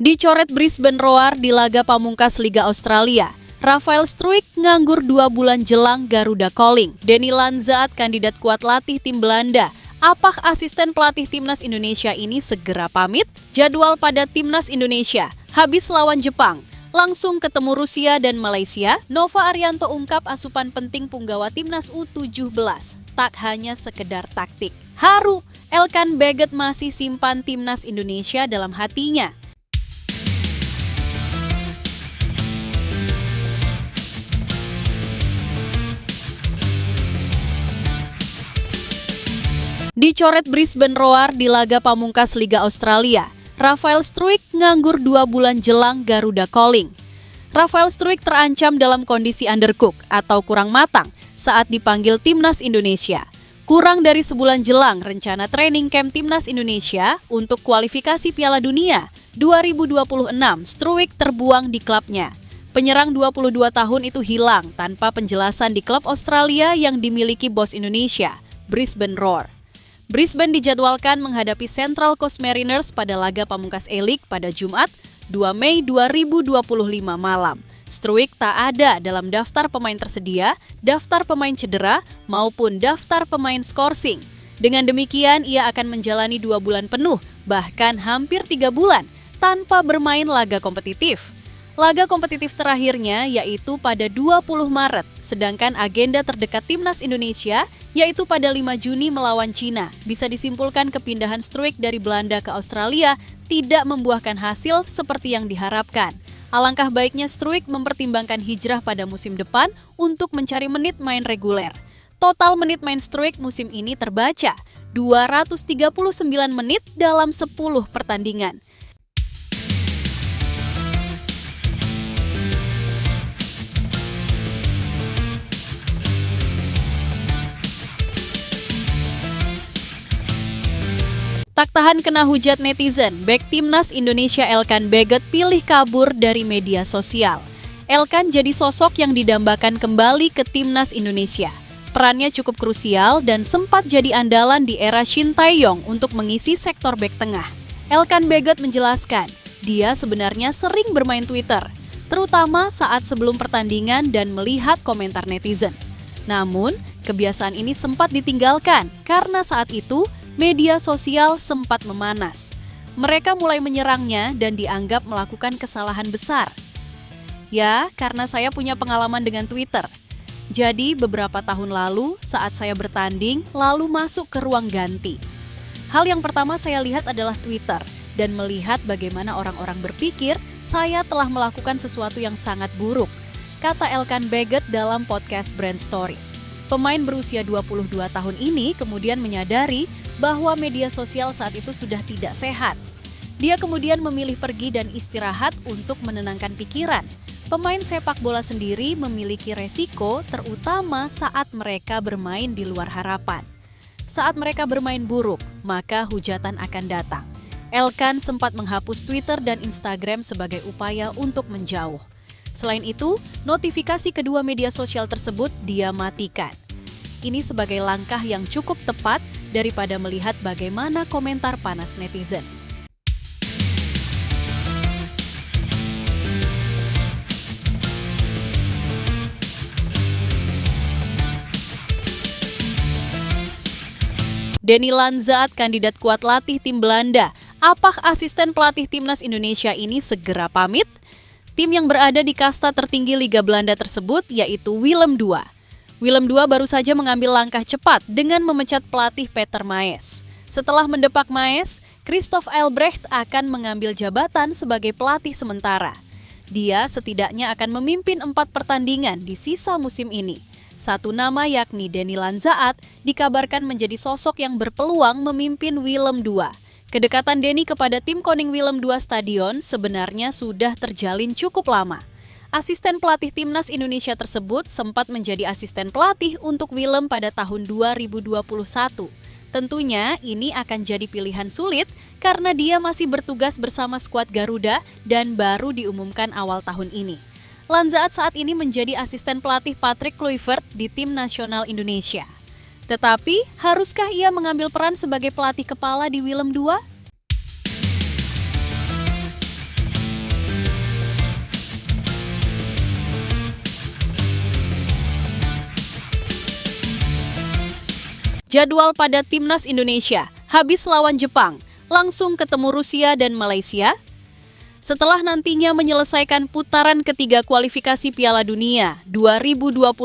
Dicoret Brisbane Roar di laga pamungkas Liga Australia. Rafael Struijk nganggur 2 bulan jelang Garuda Calling. Denny Lanzaat kandidat kuat latih tim Belanda. Apakah asisten pelatih Timnas Indonesia ini segera pamit? Jadwal pada Timnas Indonesia, habis lawan Jepang, langsung ketemu Rusia dan Malaysia. Nova Arianto ungkap asupan penting punggawa Timnas U17, tak hanya sekedar taktik. Haru, Elkan Baggett masih simpan Timnas Indonesia dalam hatinya. Dicoret Brisbane Roar di laga pamungkas Liga Australia. Rafael Struijk nganggur 2 bulan jelang Garuda Calling. Rafael Struijk terancam dalam kondisi undercook atau kurang matang saat dipanggil Timnas Indonesia. Kurang dari sebulan jelang rencana training camp Timnas Indonesia untuk kualifikasi Piala Dunia 2026, Struijk terbuang di klubnya. Penyerang 22 tahun itu hilang tanpa penjelasan di klub Australia yang dimiliki bos Indonesia, Brisbane Roar. Brisbane dijadwalkan menghadapi Central Coast Mariners pada laga pamungkas A-League pada Jumat, 2 Mei 2025 malam. Struijk tak ada dalam daftar pemain tersedia, daftar pemain cedera, maupun daftar pemain skorsing. Dengan demikian, ia akan menjalani 2 bulan penuh, bahkan hampir 3 bulan, tanpa bermain laga kompetitif. Laga kompetitif terakhirnya yaitu pada 20 Maret, sedangkan agenda terdekat Timnas Indonesia yaitu pada 5 Juni melawan Cina. Bisa disimpulkan kepindahan Struijk dari Belanda ke Australia tidak membuahkan hasil seperti yang diharapkan. Alangkah baiknya Struijk mempertimbangkan hijrah pada musim depan untuk mencari menit main reguler. Total menit main Struijk musim ini terbaca 239 menit dalam 10 pertandingan. Tak tahan kena hujat netizen, bek Timnas Indonesia Elkan Baggett pilih kabur dari media sosial. Elkan jadi sosok yang didambakan kembali ke Timnas Indonesia. Perannya cukup krusial dan sempat jadi andalan di era Shin Tae-yong untuk mengisi sektor bek tengah. Elkan Baggett menjelaskan, dia sebenarnya sering bermain Twitter, terutama saat sebelum pertandingan dan melihat komentar netizen. Namun, kebiasaan ini sempat ditinggalkan karena saat itu media sosial sempat memanas. Mereka mulai menyerangnya dan dianggap melakukan kesalahan besar. Ya, karena saya punya pengalaman dengan Twitter. Jadi beberapa tahun lalu saat saya bertanding lalu masuk ke ruang ganti. Hal yang pertama saya lihat adalah Twitter dan melihat bagaimana orang-orang berpikir saya telah melakukan sesuatu yang sangat buruk, kata Elkan Baggett dalam podcast Brand Stories. Pemain berusia 22 tahun ini kemudian menyadari bahwa media sosial saat itu sudah tidak sehat. Dia kemudian memilih pergi dan istirahat untuk menenangkan pikiran. Pemain sepak bola sendiri memiliki resiko terutama saat mereka bermain di luar harapan. Saat mereka bermain buruk, maka hujatan akan datang. Elkan sempat menghapus Twitter dan Instagram sebagai upaya untuk menjauh. Selain itu, notifikasi kedua media sosial tersebut dia matikan. Ini sebagai langkah yang cukup tepat daripada melihat bagaimana komentar panas netizen. Denny Lanzaat kandidat kuat latih tim Belanda. Apakah asisten pelatih Timnas Indonesia ini segera pamit? Tim yang berada di kasta tertinggi Liga Belanda tersebut yaitu Willem II. Willem II baru saja mengambil langkah cepat dengan memecat pelatih Peter Maes. Setelah mendepak Maes, Christophe Elbrecht akan mengambil jabatan sebagai pelatih sementara. Dia setidaknya akan memimpin 4 pertandingan di sisa musim ini. Satu nama yakni Denny Lanzaat dikabarkan menjadi sosok yang berpeluang memimpin Willem II. Kedekatan Denny kepada tim Koning Willem II Stadion sebenarnya sudah terjalin cukup lama. Asisten pelatih Timnas Indonesia tersebut sempat menjadi asisten pelatih untuk Willem pada tahun 2021. Tentunya ini akan jadi pilihan sulit karena dia masih bertugas bersama skuad Garuda dan baru diumumkan awal tahun ini. Lanzaat saat ini menjadi asisten pelatih Patrick Kluivert di tim nasional Indonesia. Tetapi, haruskah ia mengambil peran sebagai pelatih kepala di Willem II? Jadwal pada Timnas Indonesia, habis lawan Jepang, langsung ketemu Rusia dan Malaysia. Setelah nantinya menyelesaikan putaran ketiga kualifikasi Piala Dunia 2026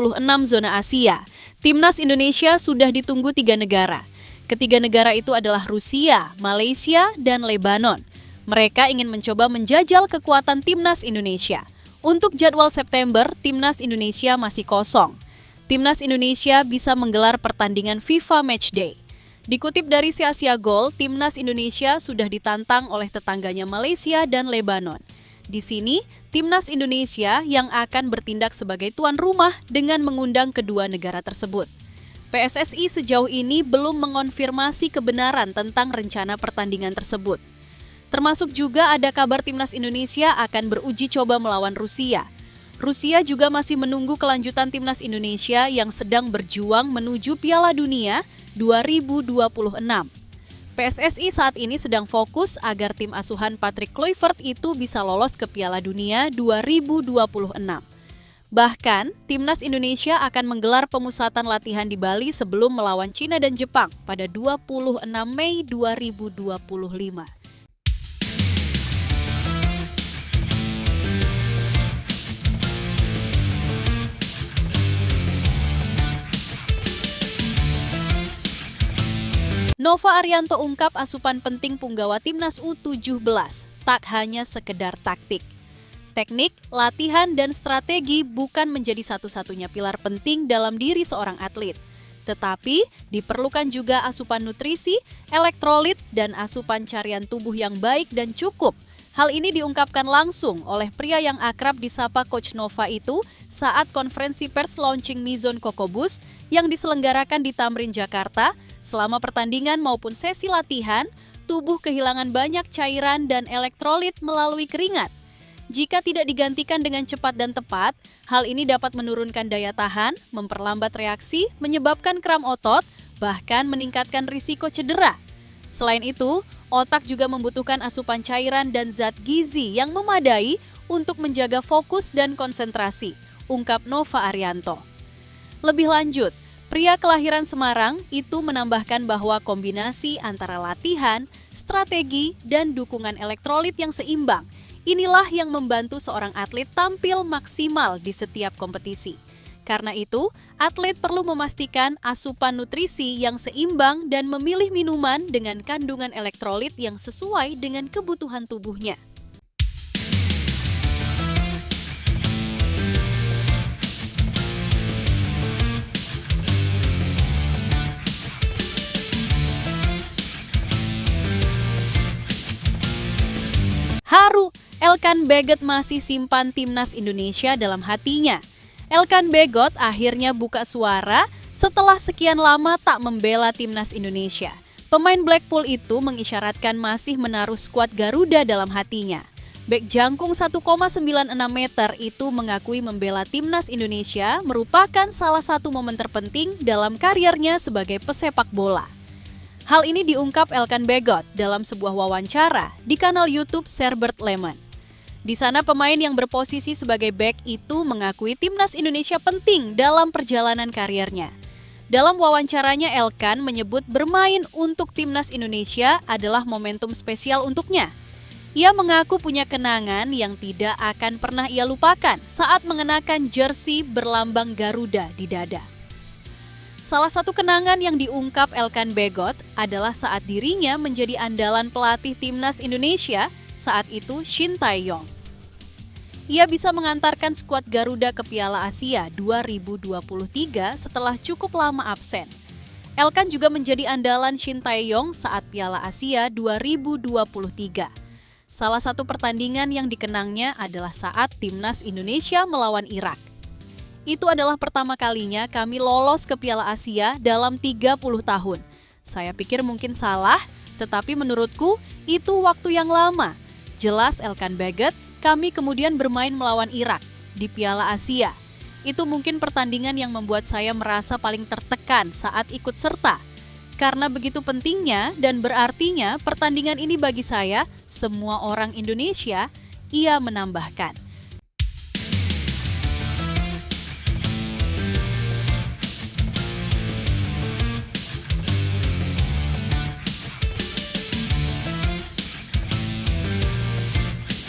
zona Asia, Timnas Indonesia sudah ditunggu 3 negara. Ketiga negara itu adalah Rusia, Malaysia, dan Lebanon. Mereka ingin mencoba menjajal kekuatan Timnas Indonesia. Untuk jadwal September, Timnas Indonesia masih kosong. Timnas Indonesia bisa menggelar pertandingan FIFA Matchday. Dikutip dari Si Asia Goal, Timnas Indonesia sudah ditantang oleh tetangganya Malaysia dan Lebanon. Di sini, Timnas Indonesia yang akan bertindak sebagai tuan rumah dengan mengundang kedua negara tersebut. PSSI sejauh ini belum mengonfirmasi kebenaran tentang rencana pertandingan tersebut. Termasuk juga ada kabar Timnas Indonesia akan beruji coba melawan Rusia. Rusia juga masih menunggu kelanjutan Timnas Indonesia yang sedang berjuang menuju Piala Dunia 2026. PSSI saat ini sedang fokus agar tim asuhan Patrick Kluivert itu bisa lolos ke Piala Dunia 2026. Bahkan, Timnas Indonesia akan menggelar pemusatan latihan di Bali sebelum melawan Cina dan Jepang pada 26 Mei 2025. Nova Arianto ungkap asupan penting punggawa Timnas U17, tak hanya sekedar taktik. Teknik, latihan, dan strategi bukan menjadi satu-satunya pilar penting dalam diri seorang atlet. Tetapi, diperlukan juga asupan nutrisi, elektrolit, dan asupan carian tubuh yang baik dan cukup. Hal ini diungkapkan langsung oleh pria yang akrab disapa Coach Nova itu saat konferensi pers launching Mizone Kokobus yang diselenggarakan di Tamrin, Jakarta. Selama pertandingan maupun sesi latihan, tubuh kehilangan banyak cairan dan elektrolit melalui keringat. Jika tidak digantikan dengan cepat dan tepat, hal ini dapat menurunkan daya tahan, memperlambat reaksi, menyebabkan kram otot, bahkan meningkatkan risiko cedera. Selain itu, otak juga membutuhkan asupan cairan dan zat gizi yang memadai untuk menjaga fokus dan konsentrasi, ungkap Nova Arianto. Lebih lanjut, pria kelahiran Semarang itu menambahkan bahwa kombinasi antara latihan, strategi, dan dukungan elektrolit yang seimbang, inilah yang membantu seorang atlet tampil maksimal di setiap kompetisi. Karena itu, atlet perlu memastikan asupan nutrisi yang seimbang dan memilih minuman dengan kandungan elektrolit yang sesuai dengan kebutuhan tubuhnya. Haru, Elkan Bagot masih simpan Timnas Indonesia dalam hatinya. Elkan Bagot akhirnya buka suara setelah sekian lama tak membela Timnas Indonesia. Pemain Blackpool itu mengisyaratkan masih menaruh skuad Garuda dalam hatinya. Bek jangkung 1,96 meter itu mengakui membela Timnas Indonesia merupakan salah satu momen terpenting dalam karirnya sebagai pesepak bola. Hal ini diungkap Elkan Bagot dalam sebuah wawancara di kanal YouTube Serbert Lemon. Di sana pemain yang berposisi sebagai bek itu mengakui Timnas Indonesia penting dalam perjalanan karirnya. Dalam wawancaranya, Elkan menyebut bermain untuk Timnas Indonesia adalah momentum spesial untuknya. Ia mengaku punya kenangan yang tidak akan pernah ia lupakan saat mengenakan jersey berlambang Garuda di dada. Salah satu kenangan yang diungkap Elkan Bagot adalah saat dirinya menjadi andalan pelatih Timnas Indonesia saat itu Shin Tae-yong. Ia bisa mengantarkan skuad Garuda ke Piala Asia 2023 setelah cukup lama absen. Elkan juga menjadi andalan Shin Tae-yong saat Piala Asia 2023. Salah satu pertandingan yang dikenangnya adalah saat Timnas Indonesia melawan Irak. Itu adalah pertama kalinya kami lolos ke Piala Asia dalam 30 tahun. Saya pikir mungkin salah, tetapi menurutku itu waktu yang lama. Jelas Elkan Bagot, kami kemudian bermain melawan Irak di Piala Asia. Itu mungkin pertandingan yang membuat saya merasa paling tertekan saat ikut serta. Karena begitu pentingnya dan berartinya pertandingan ini bagi saya, semua orang Indonesia, ia menambahkan.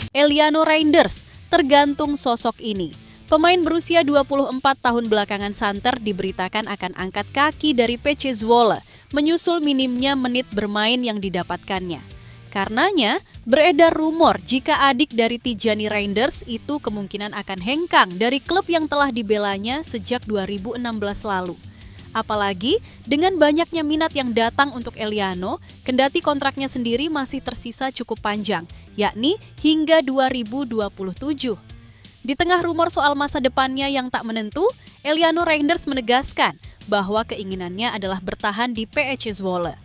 Eliano Reinders, tergantung sosok ini. Pemain berusia 24 tahun belakangan santer diberitakan akan angkat kaki dari PC Zwolle, menyusul minimnya menit bermain yang didapatkannya. Karenanya, beredar rumor jika adik dari Tijani Reinders itu kemungkinan akan hengkang dari klub yang telah dibelanya sejak 2016 lalu. Apalagi dengan banyaknya minat yang datang untuk Eliano, kendati kontraknya sendiri masih tersisa cukup panjang, yakni hingga 2027. Di tengah rumor soal masa depannya yang tak menentu, Eliano Reinders menegaskan bahwa keinginannya adalah bertahan di PEC Zwolle.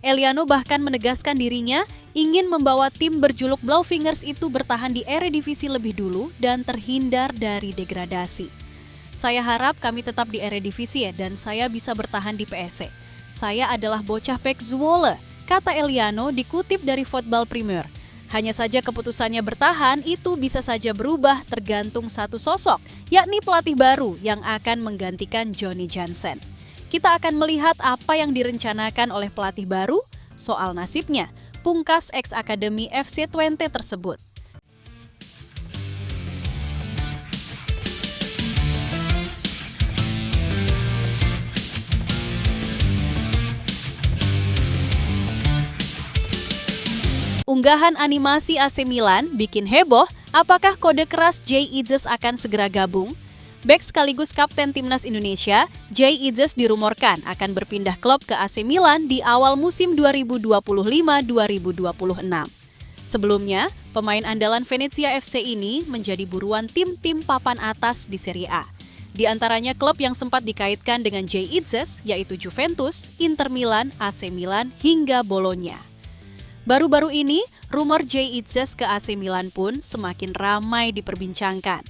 Eliano bahkan menegaskan dirinya ingin membawa tim berjuluk Blauwingers itu bertahan di Eredivisie lebih dulu dan terhindar dari degradasi. Saya harap kami tetap di Eredivisie dan saya bisa bertahan di PSC. Saya adalah bocah PEC Zwolle, kata Eliano dikutip dari Voetbal Premier. Hanya saja keputusannya bertahan itu bisa saja berubah tergantung satu sosok, yakni pelatih baru yang akan menggantikan Johnny Jansen. Kita akan melihat apa yang direncanakan oleh pelatih baru soal nasibnya, pungkas ex-akademi FC Twente tersebut. Unggahan animasi AC Milan bikin heboh, apakah kode keras Jay Itzes akan segera gabung? Bek sekaligus kapten timnas Indonesia, Jay Itzes dirumorkan akan berpindah klub ke AC Milan di awal musim 2025-2026. Sebelumnya, pemain andalan Venezia FC ini menjadi buruan tim-tim papan atas di Serie A. Di antaranya klub yang sempat dikaitkan dengan Jay Itzes, yaitu Juventus, Inter Milan, AC Milan, hingga Bologna. Baru-baru ini, rumor Jay Itzes ke AC Milan pun semakin ramai diperbincangkan.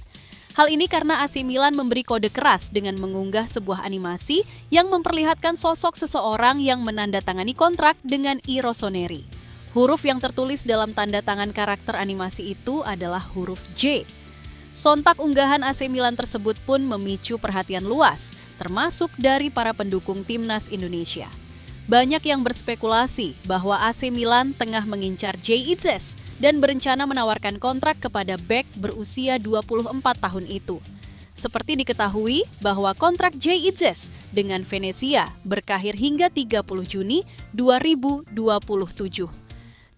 Hal ini karena AC Milan memberi kode keras dengan mengunggah sebuah animasi yang memperlihatkan sosok seseorang yang menandatangani kontrak dengan I Rossoneri. Huruf yang tertulis dalam tanda tangan karakter animasi itu adalah huruf J. Sontak unggahan AC Milan tersebut pun memicu perhatian luas, termasuk dari para pendukung timnas Indonesia. Banyak yang berspekulasi bahwa AC Milan tengah mengincar Jay Itzes dan berencana menawarkan kontrak kepada bek berusia 24 tahun itu. Seperti diketahui bahwa kontrak Jay Itzes dengan Venezia berakhir hingga 30 Juni 2027.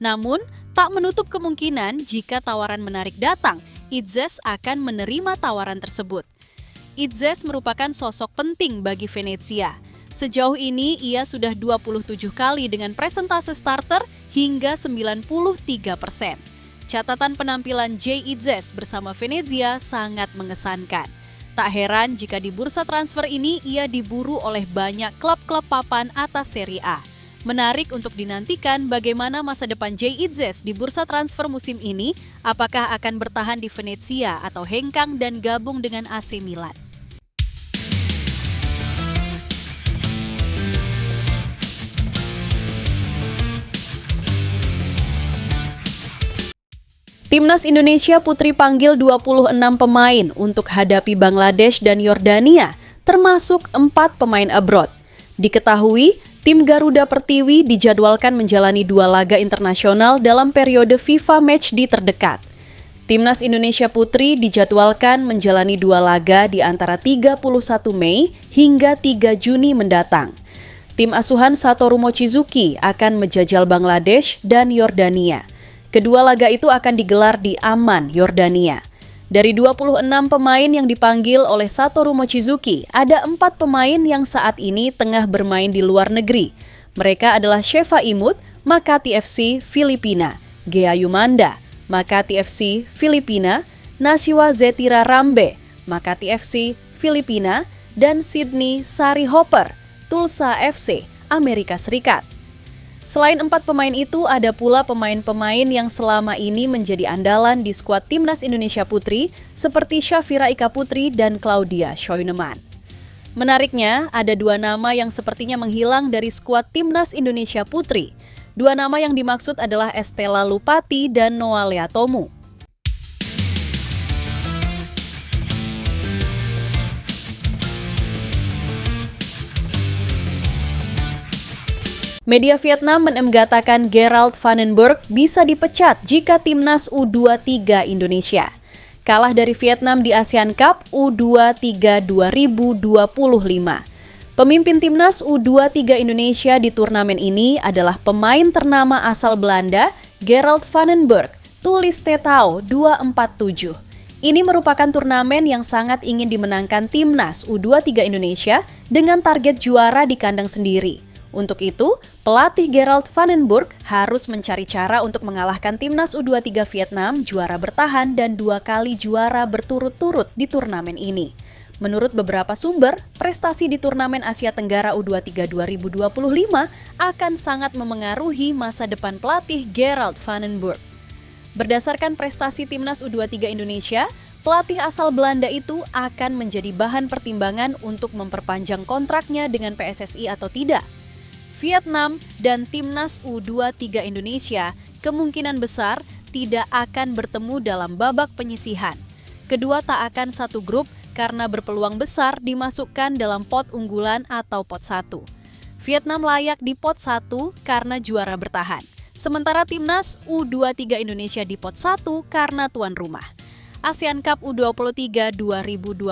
Namun, tak menutup kemungkinan jika tawaran menarik datang, Itzes akan menerima tawaran tersebut. Itzes merupakan sosok penting bagi Venezia. Sejauh ini ia sudah 27 kali dengan presentase starter hingga 93%. Catatan penampilan Jay Itzes bersama Venezia sangat mengesankan. Tak heran jika di bursa transfer ini ia diburu oleh banyak klub-klub papan atas Serie A. Menarik untuk dinantikan bagaimana masa depan Jay Itzes di bursa transfer musim ini, apakah akan bertahan di Venezia atau hengkang dan gabung dengan AC Milan. Timnas Indonesia Putri panggil 26 pemain untuk hadapi Bangladesh dan Yordania, termasuk 4 pemain abroad. Diketahui, tim Garuda Pertiwi dijadwalkan menjalani 2 laga internasional dalam periode FIFA Matchday terdekat. Timnas Indonesia Putri dijadwalkan menjalani 2 laga di antara 31 Mei hingga 3 Juni mendatang. Tim asuhan Satoru Mochizuki akan menjajal Bangladesh dan Yordania. Kedua laga itu akan digelar di Amman, Yordania. Dari 26 pemain yang dipanggil oleh Satoru Mochizuki, ada 4 pemain yang saat ini tengah bermain di luar negeri. Mereka adalah Sheva Imut, Makati FC, Filipina, Gea Yumanda, Makati FC, Filipina, Nasiwa Zetira Rambe, Makati FC, Filipina, dan Sydney Sari Hopper, Tulsa FC, Amerika Serikat. Selain 4 pemain itu, ada pula pemain-pemain yang selama ini menjadi andalan di skuad Timnas Indonesia Putri seperti Syafira Ika Putri dan Claudia Schoenemann. Menariknya, ada 2 nama yang sepertinya menghilang dari skuad Timnas Indonesia Putri. 2 nama yang dimaksud adalah Estella Lupati dan Noah Leatomu. Media Vietnam mengatakan Gerald Vandenberg bisa dipecat jika timnas U23 Indonesia kalah dari Vietnam di ASEAN Cup U23 2025. Pemimpin timnas U23 Indonesia di turnamen ini adalah pemain ternama asal Belanda, Gerald Vandenberg, tulis Tetao 247. Ini merupakan turnamen yang sangat ingin dimenangkan timnas U23 Indonesia dengan target juara di kandang sendiri. Untuk itu, pelatih Gerald Vandenberg harus mencari cara untuk mengalahkan timnas U23 Vietnam juara bertahan dan 2 kali juara berturut-turut di turnamen ini. Menurut beberapa sumber, prestasi di turnamen Asia Tenggara U23 2025 akan sangat memengaruhi masa depan pelatih Gerald Vandenberg. Berdasarkan prestasi timnas U23 Indonesia, pelatih asal Belanda itu akan menjadi bahan pertimbangan untuk memperpanjang kontraknya dengan PSSI atau tidak. Vietnam dan timnas U23 Indonesia kemungkinan besar tidak akan bertemu dalam babak penyisihan. Kedua tak akan satu grup karena berpeluang besar dimasukkan dalam pot unggulan atau pot 1. Vietnam layak di pot 1 karena juara bertahan. Sementara timnas U23 Indonesia di pot 1 karena tuan rumah. ASEAN Cup U23 2025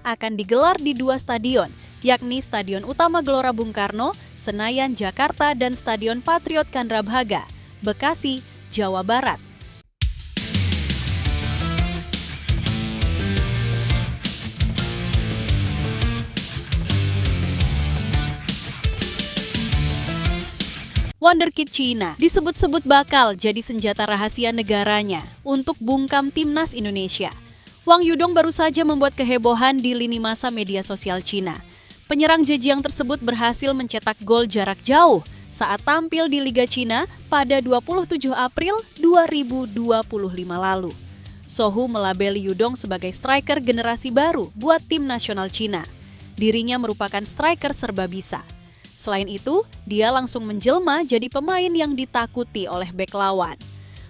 akan digelar di 2 stadion, yakni Stadion Utama Gelora Bung Karno, Senayan, Jakarta, dan Stadion Patriot Candrabhaga, Bekasi, Jawa Barat. Wonderkid Cina disebut-sebut bakal jadi senjata rahasia negaranya untuk bungkam timnas Indonesia. Wang Yudong baru saja membuat kehebohan di lini masa media sosial Cina. Penyerang Zhejiang tersebut berhasil mencetak gol jarak jauh saat tampil di Liga Cina pada 27 April 2025 lalu. Sohu melabeli Yudong sebagai striker generasi baru buat tim nasional Cina. Dirinya merupakan striker serba bisa. Selain itu, dia langsung menjelma jadi pemain yang ditakuti oleh bek lawan.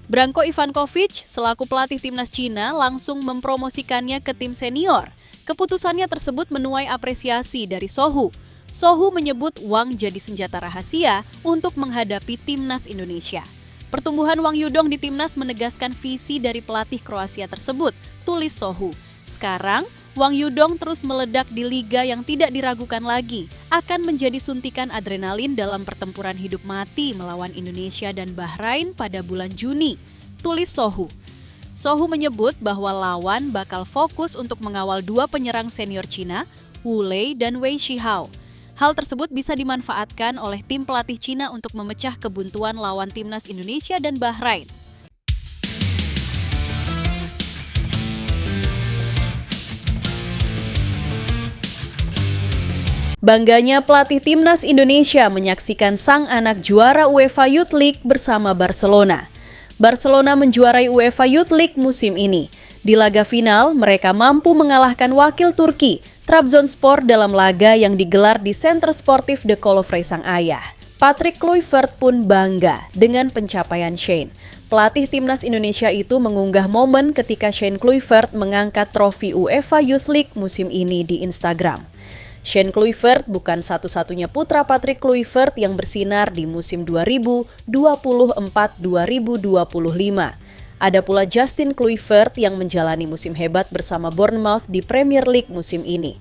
Branko Ivankovic, selaku pelatih timnas Cina, langsung mempromosikannya ke tim senior. Keputusannya tersebut menuai apresiasi dari Sohu. Sohu menyebut Wang jadi senjata rahasia untuk menghadapi timnas Indonesia. Pertumbuhan Wang Yudong di timnas menegaskan visi dari pelatih Kroasia tersebut, tulis Sohu. Sekarang, Wang Yudong terus meledak di liga yang tidak diragukan lagi, akan menjadi suntikan adrenalin dalam pertempuran hidup mati melawan Indonesia dan Bahrain pada bulan Juni, tulis Sohu. Sohu menyebut bahwa lawan bakal fokus untuk mengawal 2 penyerang senior Cina, Wu Lei dan Wei Shihao. Hal tersebut bisa dimanfaatkan oleh tim pelatih Cina untuk memecah kebuntuan lawan timnas Indonesia dan Bahrain. Bangganya pelatih timnas Indonesia menyaksikan sang anak juara UEFA Youth League bersama Barcelona. Barcelona menjuarai UEFA Youth League musim ini. Di laga final, mereka mampu mengalahkan wakil Turki, Trabzonspor dalam laga yang digelar di Center Sportif De Koolofre sang ayah. Patrick Kluivert pun bangga dengan pencapaian Shane. Pelatih timnas Indonesia itu mengunggah momen ketika Shane Kluivert mengangkat trofi UEFA Youth League musim ini di Instagram. Shane Kluivert bukan satu-satunya putra Patrick Kluivert yang bersinar di musim 2024-2025. Ada pula Justin Kluivert yang menjalani musim hebat bersama Bournemouth di Premier League musim ini.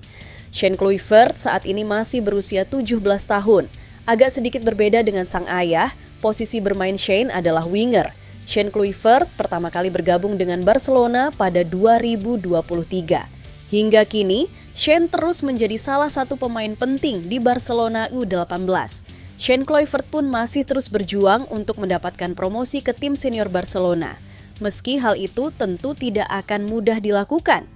Shane Kluivert saat ini masih berusia 17 tahun. Agak sedikit berbeda dengan sang ayah, posisi bermain Shane adalah winger. Shane Kluivert pertama kali bergabung dengan Barcelona pada 2023. Hingga kini, Shane terus menjadi salah satu pemain penting di Barcelona U18. Shane Kluivert pun masih terus berjuang untuk mendapatkan promosi ke tim senior Barcelona. Meski hal itu tentu tidak akan mudah dilakukan.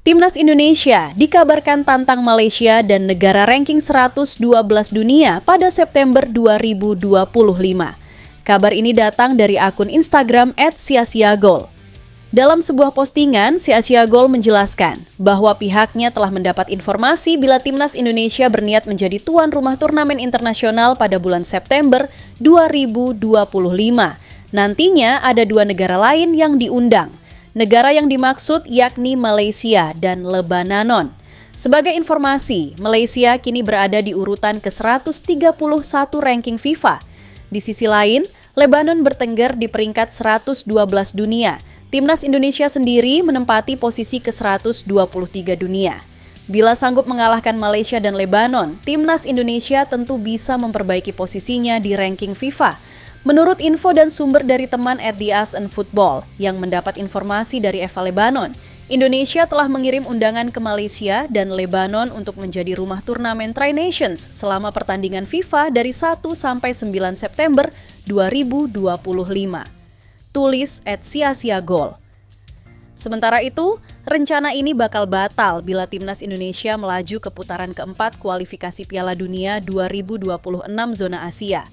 Timnas Indonesia dikabarkan tantang Malaysia dan negara ranking 112 dunia pada September 2025. Kabar ini datang dari akun Instagram @siasiagol. Dalam sebuah postingan, Siasiagol menjelaskan bahwa pihaknya telah mendapat informasi bila Timnas Indonesia berniat menjadi tuan rumah turnamen internasional pada bulan September 2025. Nantinya ada 2 negara lain yang diundang. Negara yang dimaksud yakni Malaysia dan Lebanon. Sebagai informasi, Malaysia kini berada di urutan ke-131 ranking FIFA. Di sisi lain, Lebanon bertengger di peringkat 112 dunia. Timnas Indonesia sendiri menempati posisi ke-123 dunia. Bila sanggup mengalahkan Malaysia dan Lebanon, Timnas Indonesia tentu bisa memperbaiki posisinya di ranking FIFA. Menurut info dan sumber dari teman @theASEANFootball yang mendapat informasi dari EVA Lebanon, Indonesia telah mengirim undangan ke Malaysia dan Lebanon untuk menjadi rumah turnamen Tri-Nations selama pertandingan FIFA dari 1 sampai 9 September 2025. Tulis @siasiagol. Sementara itu, rencana ini bakal batal bila Timnas Indonesia melaju ke putaran keempat kualifikasi Piala Dunia 2026 zona Asia.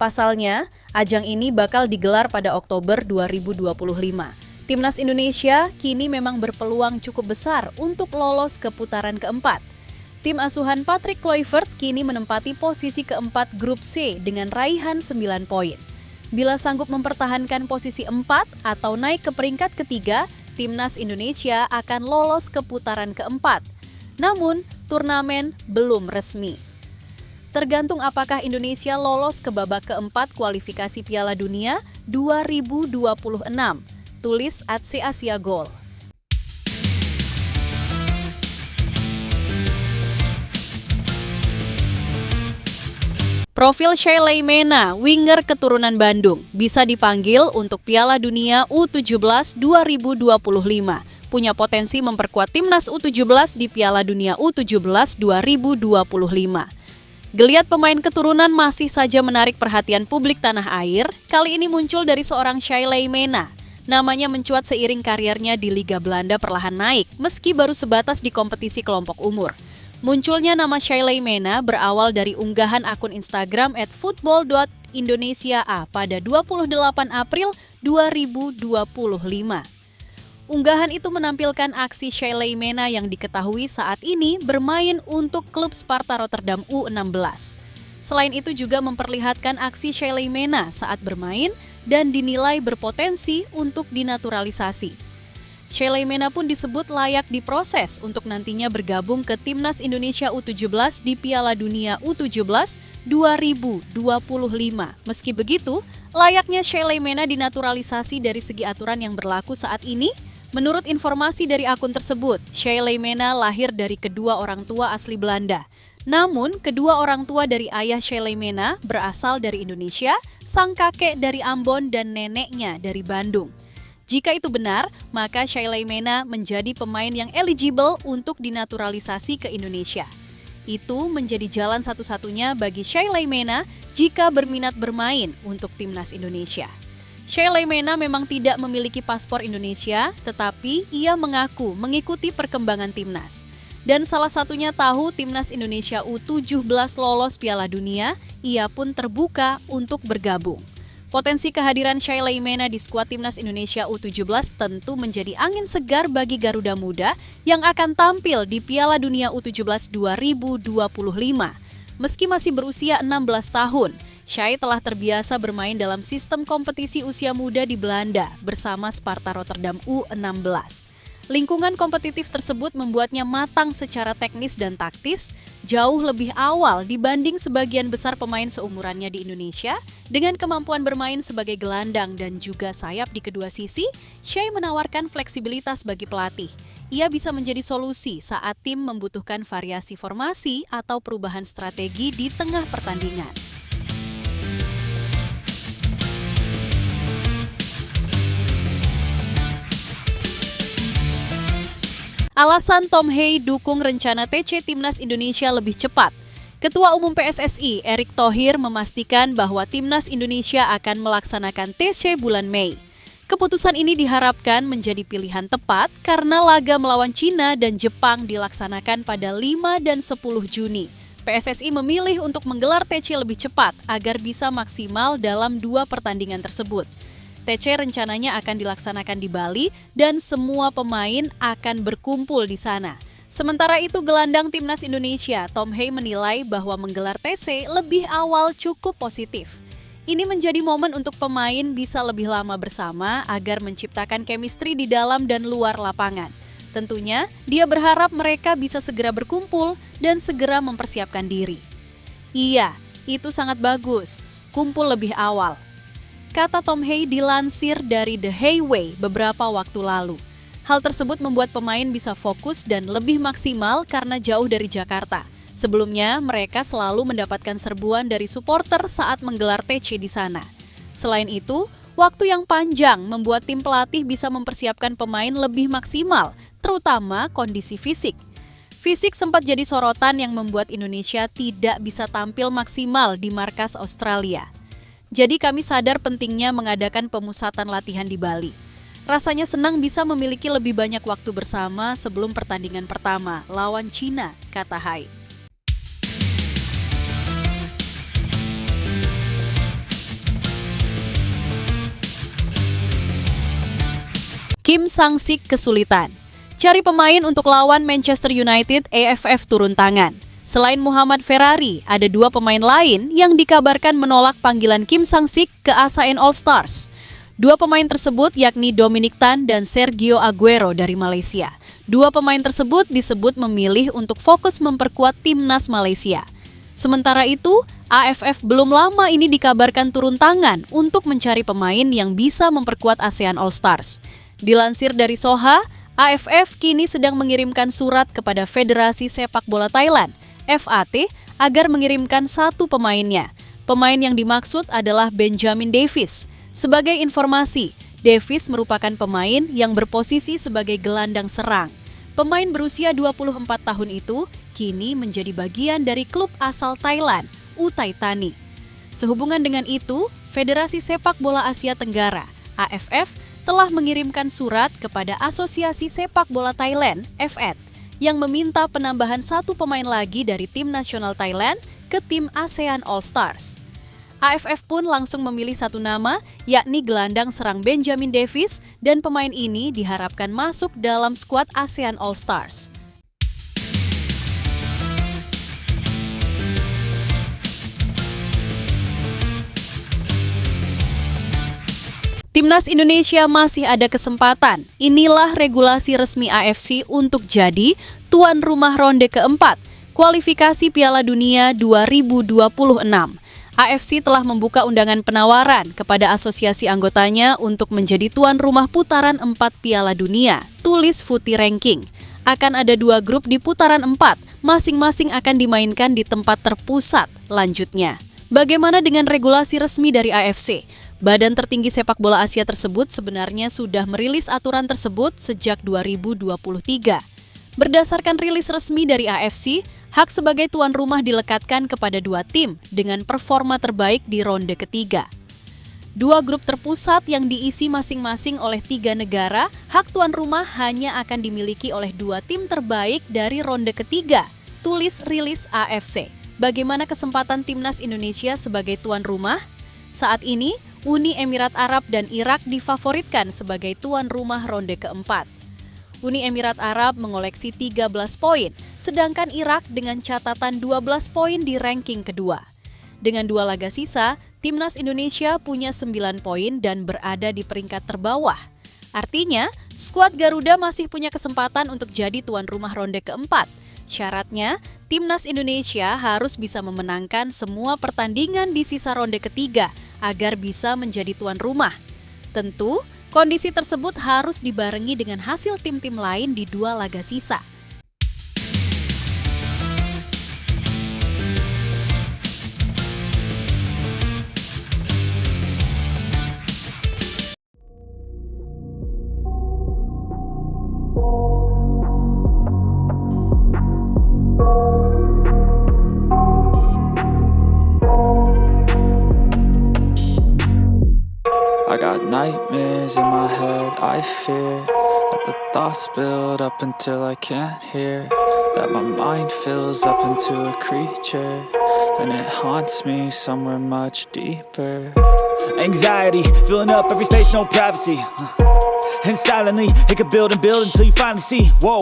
Pasalnya, ajang ini bakal digelar pada Oktober 2025. Timnas Indonesia kini memang berpeluang cukup besar untuk lolos ke putaran keempat. Tim asuhan Patrick Kluivert kini menempati posisi keempat grup C dengan raihan 9 poin. Bila sanggup mempertahankan posisi 4 atau naik ke peringkat ketiga, Timnas Indonesia akan lolos ke putaran keempat. Namun, turnamen belum resmi. Tergantung apakah Indonesia lolos ke babak keempat kualifikasi Piala Dunia 2026. Tulis @siasiagol. Profil Shailene Mena, winger keturunan Bandung, bisa dipanggil untuk Piala Dunia U17 2025. Punya potensi memperkuat timnas U17 di Piala Dunia U17 2025. Geliat pemain keturunan masih saja menarik perhatian publik tanah air. Kali ini muncul dari seorang Shailene Mena. Namanya mencuat seiring karirnya di Liga Belanda perlahan naik, meski baru sebatas di kompetisi kelompok umur. Munculnya nama Shailene Mena berawal dari unggahan akun Instagram @football.indonesiaa pada 28 April 2025. Unggahan itu menampilkan aksi Shailene Mena yang diketahui saat ini bermain untuk klub Sparta Rotterdam U16. Selain itu juga memperlihatkan aksi Shailene Mena saat bermain dan dinilai berpotensi untuk dinaturalisasi. Shailene Mena pun disebut layak diproses untuk nantinya bergabung ke Timnas Indonesia U17 di Piala Dunia U17 2025. Meski begitu, layaknya Shailene Mena dinaturalisasi dari segi aturan yang berlaku saat ini. Menurut informasi dari akun tersebut, Shailene Mena lahir dari kedua orang tua asli Belanda. Namun, kedua orang tua dari ayah Shailene Mena berasal dari Indonesia, sang kakek dari Ambon dan neneknya dari Bandung. Jika itu benar, maka Shailene Mena menjadi pemain yang eligible untuk dinaturalisasi ke Indonesia. Itu menjadi jalan satu-satunya bagi Shailene Mena jika berminat bermain untuk Timnas Indonesia. Shailene Mena memang tidak memiliki paspor Indonesia, tetapi ia mengaku mengikuti perkembangan Timnas. Dan salah satunya tahu Timnas Indonesia U17 lolos Piala Dunia, ia pun terbuka untuk bergabung. Potensi kehadiran Shailene Mena di skuad Timnas Indonesia U17 tentu menjadi angin segar bagi Garuda Muda yang akan tampil di Piala Dunia U17 2025. Meski masih berusia 16 tahun, Shai telah terbiasa bermain dalam sistem kompetisi usia muda di Belanda bersama Sparta Rotterdam U16. Lingkungan kompetitif tersebut membuatnya matang secara teknis dan taktis, jauh lebih awal dibanding sebagian besar pemain seumurannya di Indonesia. Dengan kemampuan bermain sebagai gelandang dan juga sayap di kedua sisi, Shai menawarkan fleksibilitas bagi pelatih. Ia bisa menjadi solusi saat tim membutuhkan variasi formasi atau perubahan strategi di tengah pertandingan. Alasan Tom Hei dukung rencana TC Timnas Indonesia lebih cepat. Ketua Umum PSSI Erick Thohir memastikan bahwa Timnas Indonesia akan melaksanakan TC bulan Mei. Keputusan ini diharapkan menjadi pilihan tepat karena laga melawan Cina dan Jepang dilaksanakan pada 5 dan 10 Juni. PSSI memilih untuk menggelar TC lebih cepat agar bisa maksimal dalam 2 pertandingan tersebut. TC rencananya akan dilaksanakan di Bali dan semua pemain akan berkumpul di sana. Sementara itu gelandang Timnas Indonesia, Tom Hei menilai bahwa menggelar TC lebih awal cukup positif. Ini menjadi momen untuk pemain bisa lebih lama bersama agar menciptakan chemistry di dalam dan luar lapangan. Tentunya, dia berharap mereka bisa segera berkumpul dan segera mempersiapkan diri. Iya, itu sangat bagus. Kumpul lebih awal. Kata Tom Hay dilansir dari The Hayway beberapa waktu lalu. Hal tersebut membuat pemain bisa fokus dan lebih maksimal karena jauh dari Jakarta. Sebelumnya, mereka selalu mendapatkan serbuan dari supporter saat menggelar TC di sana. Selain itu, waktu yang panjang membuat tim pelatih bisa mempersiapkan pemain lebih maksimal, terutama kondisi fisik. Fisik sempat jadi sorotan yang membuat Indonesia tidak bisa tampil maksimal di markas Australia. Jadi kami sadar pentingnya mengadakan pemusatan latihan di Bali. Rasanya senang bisa memiliki lebih banyak waktu bersama sebelum pertandingan pertama lawan Cina, kata Hai. Kim Sang-sik kesulitan. Cari pemain untuk lawan Manchester United, AFF turun tangan. Selain Muhammad Ferrari, ada 2 pemain lain yang dikabarkan menolak panggilan Kim Sang-sik ke ASEAN All Stars. 2 pemain tersebut yakni Dominic Tan dan Sergio Aguero dari Malaysia. 2 pemain tersebut disebut memilih untuk fokus memperkuat timnas Malaysia. Sementara itu, AFF belum lama ini dikabarkan turun tangan untuk mencari pemain yang bisa memperkuat ASEAN All Stars. Dilansir dari Soha, AFF kini sedang mengirimkan surat kepada Federasi Sepak Bola Thailand, FAT, agar mengirimkan 1 pemainnya. Pemain yang dimaksud adalah Benjamin Davies. Sebagai informasi, Davies merupakan pemain yang berposisi sebagai gelandang serang. Pemain berusia 24 tahun itu kini menjadi bagian dari klub asal Thailand, Uthai Thani. Sehubungan dengan itu, Federasi Sepak Bola Asia Tenggara, AFF, telah mengirimkan surat kepada Asosiasi Sepak Bola Thailand, FAT, yang meminta penambahan 1 pemain lagi dari tim nasional Thailand ke tim ASEAN All Stars. AFF pun langsung memilih 1 nama, yakni gelandang serang Benjamin Davies, dan pemain ini diharapkan masuk dalam skuad ASEAN All Stars. Timnas Indonesia masih ada kesempatan. Inilah regulasi resmi AFC untuk jadi tuan rumah ronde keempat, kualifikasi Piala Dunia 2026. AFC telah membuka undangan penawaran kepada asosiasi anggotanya untuk menjadi tuan rumah putaran 4 Piala Dunia, tulis Footy Ranking. Akan ada 2 grup di putaran 4, masing-masing akan dimainkan di tempat terpusat, lanjutnya. Bagaimana dengan regulasi resmi dari AFC? Badan tertinggi sepak bola Asia tersebut sebenarnya sudah merilis aturan tersebut sejak 2023. Berdasarkan rilis resmi dari AFC, hak sebagai tuan rumah dilekatkan kepada 2 tim dengan performa terbaik di ronde ketiga. 2 grup terpusat yang diisi masing-masing oleh 3 negara, hak tuan rumah hanya akan dimiliki oleh 2 tim terbaik dari ronde ketiga, tulis rilis AFC. Bagaimana kesempatan timnas Indonesia sebagai tuan rumah? Saat ini, Uni Emirat Arab dan Irak difavoritkan sebagai tuan rumah ronde keempat. Uni Emirat Arab mengoleksi 13 poin, sedangkan Irak dengan catatan 12 poin di ranking kedua. Dengan 2 laga sisa, timnas Indonesia punya 9 poin dan berada di peringkat terbawah. Artinya, skuad Garuda masih punya kesempatan untuk jadi tuan rumah ronde keempat. Syaratnya, timnas Indonesia harus bisa memenangkan semua pertandingan di sisa ronde ketiga agar bisa menjadi tuan rumah. Tentu, kondisi tersebut harus dibarengi dengan hasil tim-tim lain di 2 laga sisa. I got nightmares in my head, I fear that the thoughts build up until I can't hear, that my mind fills up into a creature, and it haunts me somewhere much deeper. Anxiety, filling up every space, no privacy, and silently, it could build and build until you finally see, whoa,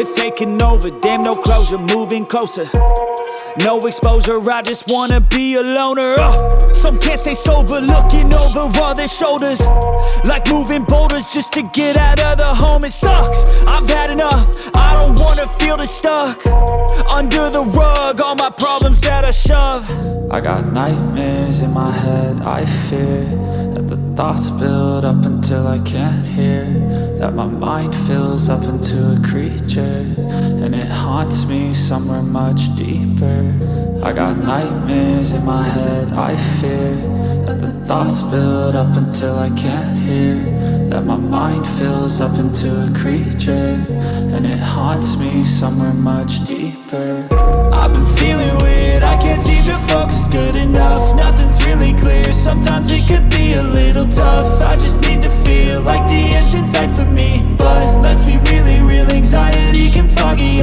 it's taking over, damn no closure, moving closer. No exposure, I just wanna be a loner. Some can't stay sober, looking over all their shoulders, like moving boulders just to get out of the home. It sucks, I've had enough, I don't wanna feel the stuck under the rug, all my problems that I shove. I got nightmares in my head, I fear that the thoughts build up until I can't hear, that my mind fills up into a creature, and it haunts me somewhere much deeper. I got nightmares in my head, I fear that the thoughts build up until I can't hear, that my mind fills up into a creature, and it haunts me somewhere much deeper. I've been feeling weird, I can't seem to focus good enough. Nothing's really clear, sometimes it could be a little tough. I just need to feel like the end's in sight for me, but let's be really real, anxiety can foggy